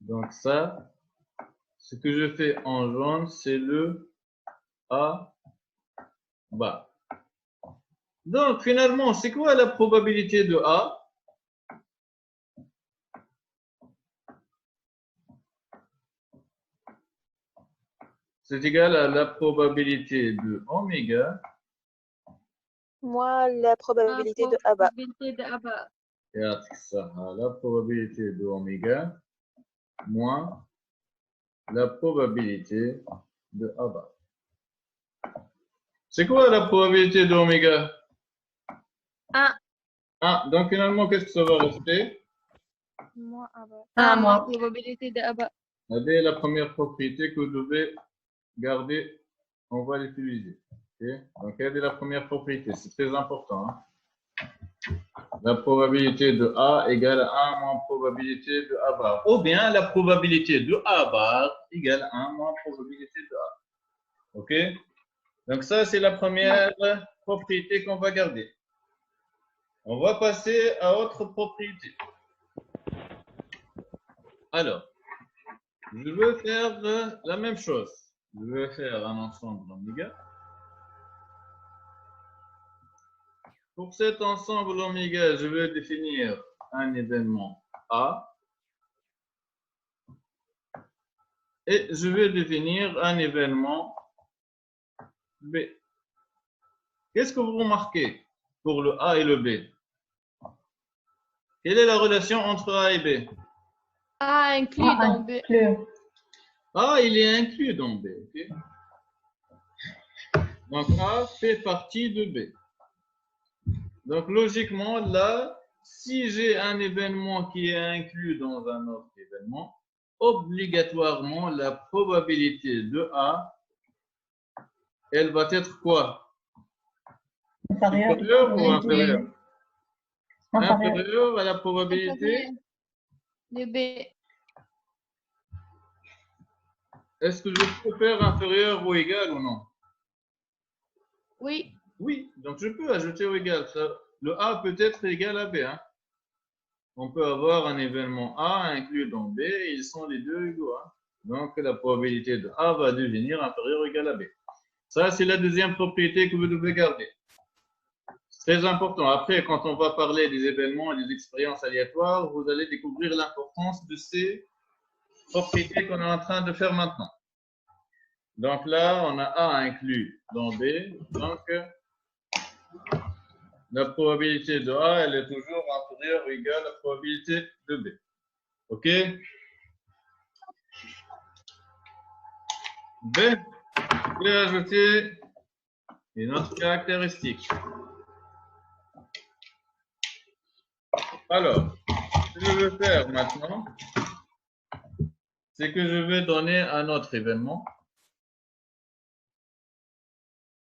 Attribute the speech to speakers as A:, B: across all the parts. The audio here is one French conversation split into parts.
A: Donc ça, ce que je fais en jaune, c'est le A bar. Donc finalement, c'est quoi la probabilité de A? C'est égal à la probabilité de oméga.
B: Moins la probabilité de A bar.
A: يعطيك الصحة. La probabilité de oméga moins la probabilité de A bar. C'est quoi la probabilité de oméga?
C: 1.
A: 1. Donc finalement, qu'est-ce que ça va rester?
B: Moins A bar.
C: 1 moins probabilité de A bar.
A: C'est la première propriété que vous devez garder. On va l'utiliser. Okay? Donc, elle est la première propriété. C'est très important. Hein? La probabilité de A égale à 1 moins probabilité de A bar. Ou bien la probabilité de A bar égale à 1 moins probabilité de A. OK? Donc, ça, c'est la première propriété qu'on va garder. On va passer à autre propriété. Alors, je veux faire la même chose. Je veux faire un ensemble oméga. Pour cet ensemble oméga, je vais définir un événement A et je vais définir un événement B. Qu'est-ce que vous remarquez pour le A et le B? Quelle est la relation entre A et B?
C: A inclus dans B.
A: A, il est inclus dans B. Okay? Donc A fait partie de B. Donc logiquement, là, si j'ai un événement qui est inclus dans un autre événement, obligatoirement, la probabilité de A, elle va être quoi? Supérieure ou inférieure? Inférieure à la probabilité
C: de B.
A: Est-ce que je peux faire inférieur ou égal ou non?
C: Oui.
A: Oui, donc je peux ajouter ou égal. Le A peut être égal à B. Hein. On peut avoir un événement A inclus dans B, et ils sont les deux égaux. Hein. Donc la probabilité de A va devenir inférieure ou égale à B. Ça, c'est la deuxième propriété que vous devez garder. C'est très important. Après, quand on va parler des événements et des expériences aléatoires, vous allez découvrir l'importance de ces propriétés qu'on est en train de faire maintenant. Donc là, on a A inclus dans B. Donc, la probabilité de A, elle est toujours inférieure ou égale à la probabilité de B. OK? B, je vais ajouter une autre caractéristique. Alors, ce que je vais faire maintenant, c'est que je vais donner un autre événement.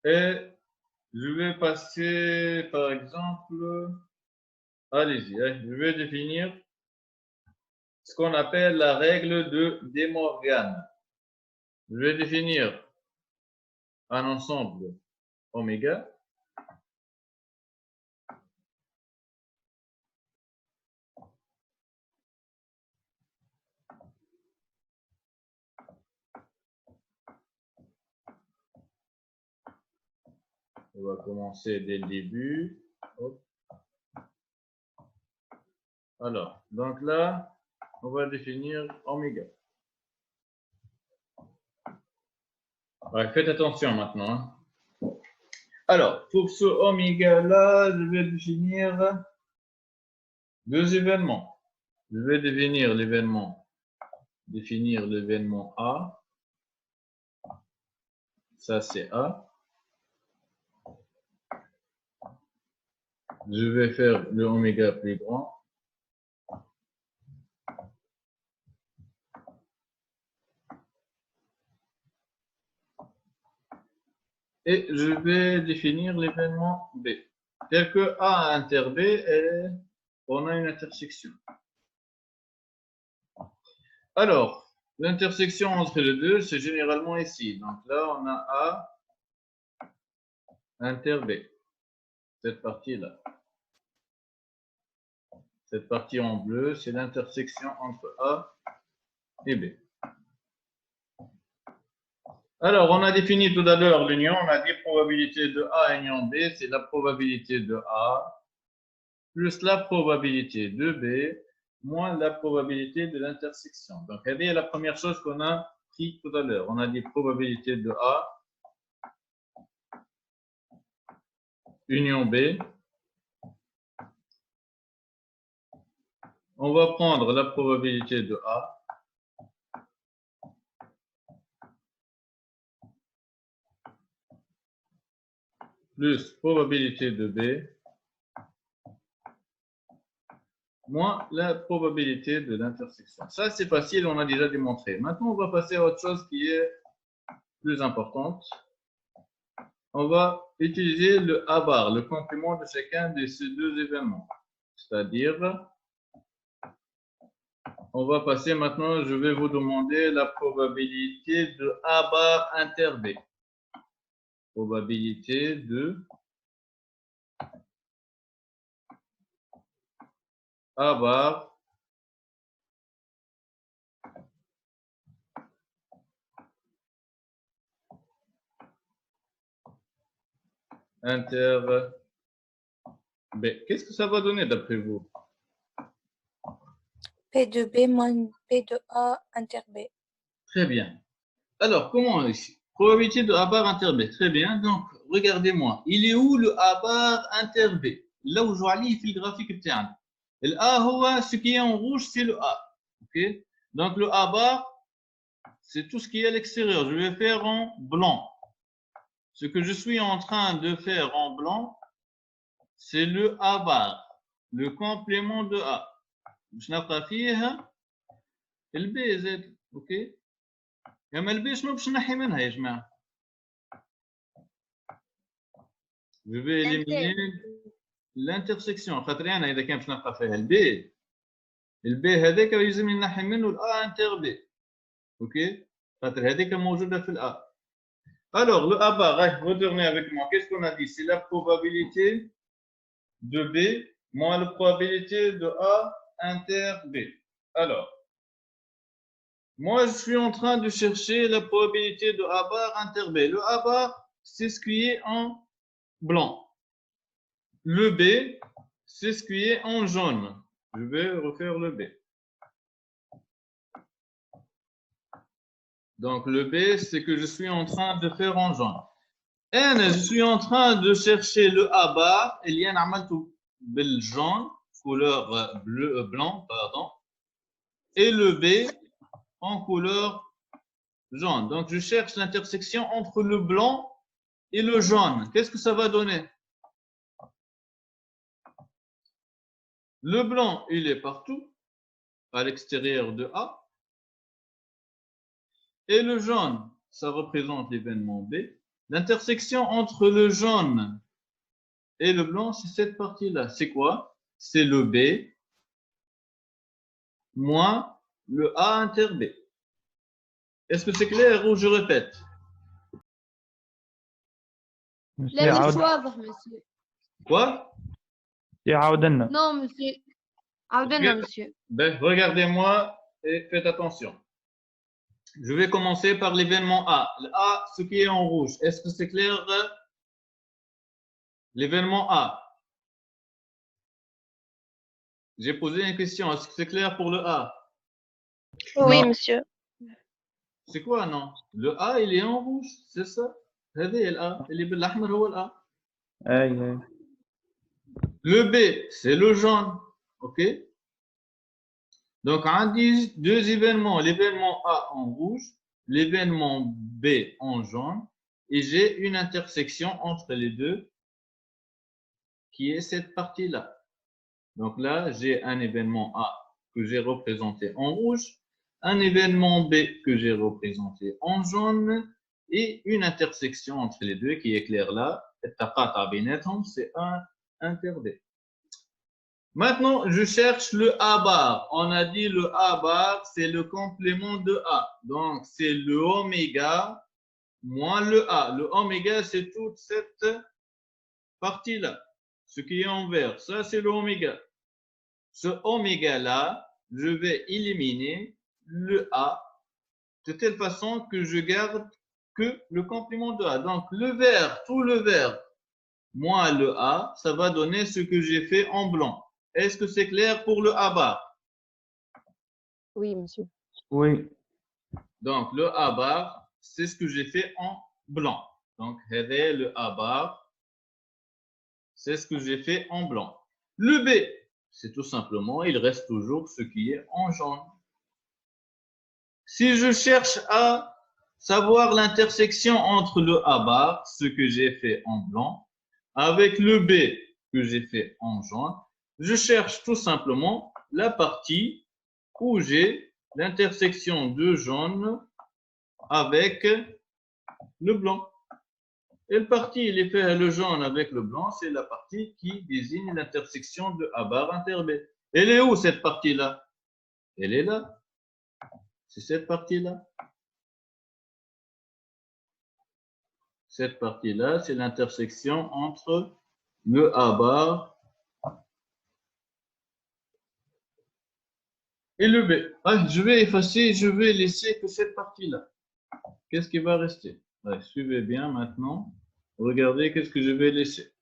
A: Et je vais passer, par exemple, allez-y, je vais définir ce qu'on appelle la règle de De Morgan. Je vais définir un ensemble oméga. On va commencer dès le début. Hop. Alors, donc là, on va définir oméga. Ouais, faites attention maintenant. Hein. Alors, pour ce oméga-là, je vais définir deux événements. Je vais définir l'événement A. Ça, c'est A. Je vais faire le oméga plus grand. Et je vais définir l'événement B. Tel que A inter B, on a une intersection. Alors, l'intersection entre les deux, c'est généralement ici. Donc là, on a A inter B. Cette partie-là. Cette partie en bleu, c'est l'intersection entre A et B. Alors, on a défini tout à l'heure l'union. On a dit probabilité de A union B, c'est la probabilité de A plus la probabilité de B moins la probabilité de l'intersection. Donc, c'est la première chose qu'on a pris tout à l'heure. On a dit probabilité de A union B. On va prendre la probabilité de A plus probabilité de B moins la probabilité de l'intersection. Ça, c'est facile, on a déjà démontré. Maintenant, on va passer à autre chose qui est plus importante. On va utiliser le A bar, le complément de chacun de ces deux événements. C'est-à-dire, on va passer maintenant, je vais vous demander la probabilité de A bar inter B. Probabilité de A bar inter B. Qu'est-ce que ça va donner d'après vous?
B: P de B moins P de A inter B.
A: Très bien. Alors, comment ici? Probabilité de A bar inter B. Très bien. Donc, regardez-moi. Il est où le A bar inter B? Là où je vois le graphique بتاعنا. Le A, ce qui est en rouge, c'est le A. Ok? Donc, le A bar, c'est tout ce qui est à l'extérieur. Je vais faire en blanc. Ce que je suis en train de faire en blanc, c'est le A bar, le complément de A. Je نبقى فيها البي زاد. اوكي؟ اما البي شنو باش نحي منها يا جماعه؟ Je vais éliminer l'intersection. خاطر انا اذا كان باش نبقى فيها البي هذاك يلزمني نحي منه الA inter B. اوكي؟ خاطر هذيك موجوده في الA. Alors, le A bar, retournez avec moi. Qu'est-ce qu'on a dit? C'est la probabilité de B moins la probabilité de A inter B. Alors, moi, je suis en train de chercher la probabilité de A bar inter B. Le A bar, c'est ce qui est en blanc. Le B, c'est ce qui est en jaune. Je vais refaire le B. Donc, le B, c'est que je suis en train de faire en jaune. Et je suis en train de chercher le A bar. Il y a un bel jaune, couleur blanc, pardon. Et le B en couleur jaune. Donc, je cherche l'intersection entre le blanc et le jaune. Qu'est-ce que ça va donner? Le blanc, il est partout, à l'extérieur de A. Et le jaune, ça représente l'événement B. L'intersection entre le jaune et le blanc, c'est cette partie-là. C'est quoi? C'est le B moins le A inter B. Est-ce que c'est clair ou je répète?
C: لا مش واضح مسيو.
A: Quoi?
D: يعاودنا.
C: Non monsieur. عاودنا monsieur.
A: Ben, regardez-moi et faites attention. Je vais commencer par l'événement A. Le A, ce qui est en rouge. Est-ce que c'est clair? L'événement A. J'ai posé une question. Est-ce que c'est clair pour le A?
B: Oui,
A: Non.
B: monsieur.
A: C'est quoi, non? Le A, il est en rouge. C'est ça. هذا الA. اللي بالأحمر هو الA.
D: اي
A: Le B, c'est le jaune. OK? Donc, on dit deux événements. L'événement A en rouge, l'événement B en jaune. Et j'ai une intersection entre les deux qui est cette partie-là. Donc là, j'ai un événement A que j'ai représenté en rouge, un événement B que j'ai représenté en jaune et une intersection entre les deux qui est claire là. C'est un inter B. Maintenant, je cherche le A bar. On a dit le A bar, c'est le complément de A. Donc, c'est le oméga moins le A. Le oméga, c'est toute cette partie-là. Ce qui est en vert, ça, c'est le oméga. Ce oméga-là, je vais éliminer le A de telle façon que je garde que le complément de A. Donc, le vert, tout le vert, moins le A, ça va donner ce que j'ai fait en blanc. Est-ce que c'est clair pour le A bar?
B: Oui, monsieur.
D: Oui.
A: Donc, le A bar, c'est ce que j'ai fait en blanc. Donc, le A bar, c'est ce que j'ai fait en blanc. Le B, c'est tout simplement, il reste toujours ce qui est en jaune. Si je cherche à savoir l'intersection entre le A bar, ce que j'ai fait en blanc, avec le B que j'ai fait en jaune, je cherche tout simplement la partie où j'ai l'intersection de jaune avec le blanc. Et le parti, il est fait le jaune avec le blanc, c'est la partie qui désigne l'intersection de A bar inter B. Elle est où cette partie-là? Elle est là. C'est cette partie-là. Cette partie-là, c'est l'intersection entre le A bar et le B. Ah, je vais effacer, je vais laisser que cette partie-là. Qu'est-ce qui va rester? Ouais, suivez bien maintenant. Regardez qu'est-ce que je vais laisser.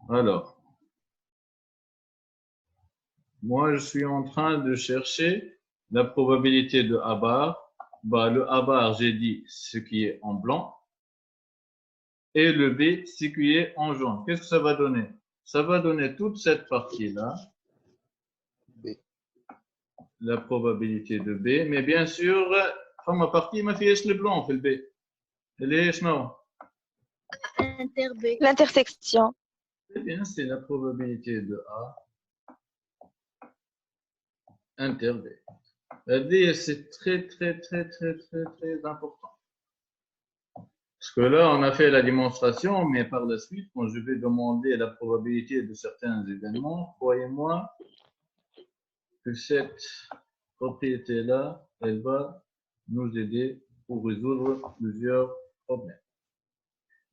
A: Alors, moi, je suis en train de chercher la probabilité de A bar. Bah, le A bar, j'ai dit ce qui est en blanc. Et le B, ce qui est en jaune. Qu'est-ce que ça va donner? Ça va donner toute cette partie-là.
E: B.
A: La probabilité de B. Mais bien sûr, ma partie, ma fille, le blanc, on fait le B. Elle est, non.
C: Inter B.
B: L'intersection.
A: Eh bien, c'est la probabilité de A inter B. La D, c'est très important. Parce que là, on a fait la démonstration, mais par la suite, quand je vais demander la probabilité de certains événements, croyez-moi que cette propriété-là, elle va nous aider pour résoudre plusieurs problèmes.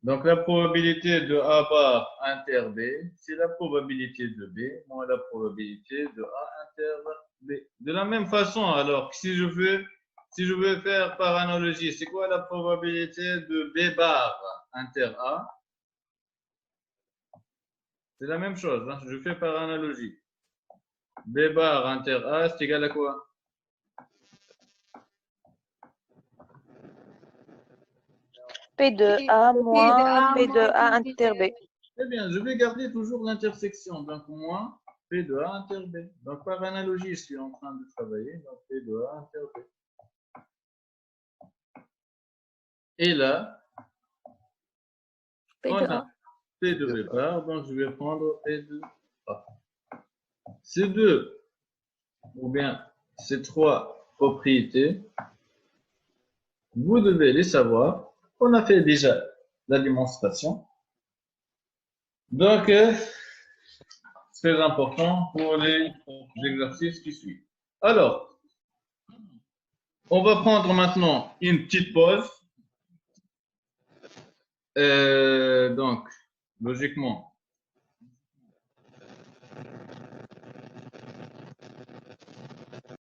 A: Donc, la probabilité de A bar inter B, c'est la probabilité de B moins la probabilité de A inter B. De la même façon, alors, si je veux faire par analogie, c'est quoi la probabilité de B bar inter A? C'est la même chose, hein, je fais par analogie. B bar inter A, c'est égal à quoi?
B: P de A moins P de A inter B.
A: Eh bien, je vais garder toujours l'intersection. Donc, moins P de A inter B. Donc, par analogie, je suis en train de travailler. Donc, P de A inter B. Et là,
B: P
A: on
B: de
A: a
B: A.
A: P de B bar. Donc, je vais prendre P de A. Ces deux, ou bien ces trois propriétés, vous devez les savoir. On a fait déjà la démonstration. Donc, très important pour les exercices qui suivent. Alors, on va prendre maintenant une petite pause. Donc, logiquement,